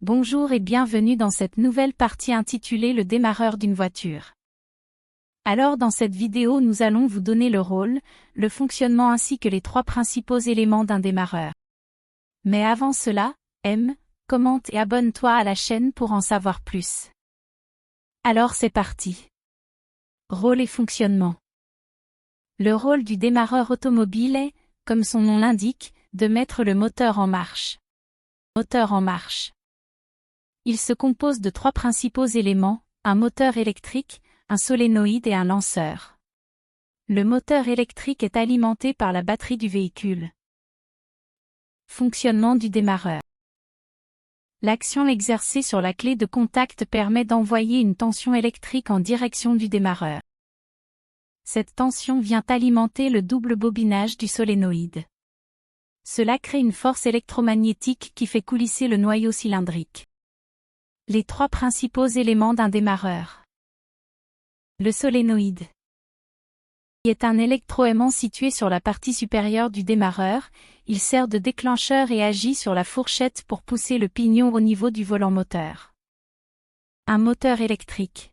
Bonjour et bienvenue dans cette nouvelle partie intitulée Le démarreur d'une voiture. Alors dans cette vidéo nous allons vous donner le rôle, le fonctionnement ainsi que les 3 principaux éléments d'un démarreur. Mais avant cela, aime, commente et abonne-toi à la chaîne pour en savoir plus. Alors c'est parti. Rôle et fonctionnement. Le rôle du démarreur automobile est, comme son nom l'indique, de mettre le moteur en marche. Moteur en marche. Il se compose de 3 principaux éléments, un moteur électrique, un solénoïde et un lanceur. Le moteur électrique est alimenté par la batterie du véhicule. Fonctionnement du démarreur. L'action exercée sur la clé de contact permet d'envoyer une tension électrique en direction du démarreur. Cette tension vient alimenter le double bobinage du solénoïde. Cela crée une force électromagnétique qui fait coulisser le noyau cylindrique. Les 3 principaux éléments d'un démarreur. Le solénoïde est un électroaimant situé sur la partie supérieure du démarreur, il sert de déclencheur et agit sur la fourchette pour pousser le pignon au niveau du volant moteur. Un moteur électrique,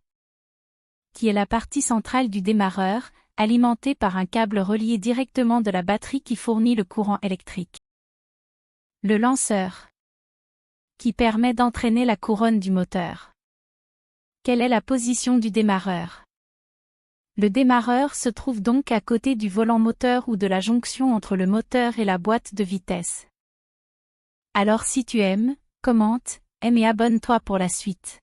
qui est la partie centrale du démarreur, alimenté par un câble relié directement de la batterie qui fournit le courant électrique. Le lanceur, qui permet d'entraîner la couronne du moteur. Quelle est la position du démarreur? Le démarreur se trouve donc à côté du volant moteur ou de la jonction entre le moteur et la boîte de vitesse. Alors si tu aimes, commente, aime et abonne-toi pour la suite.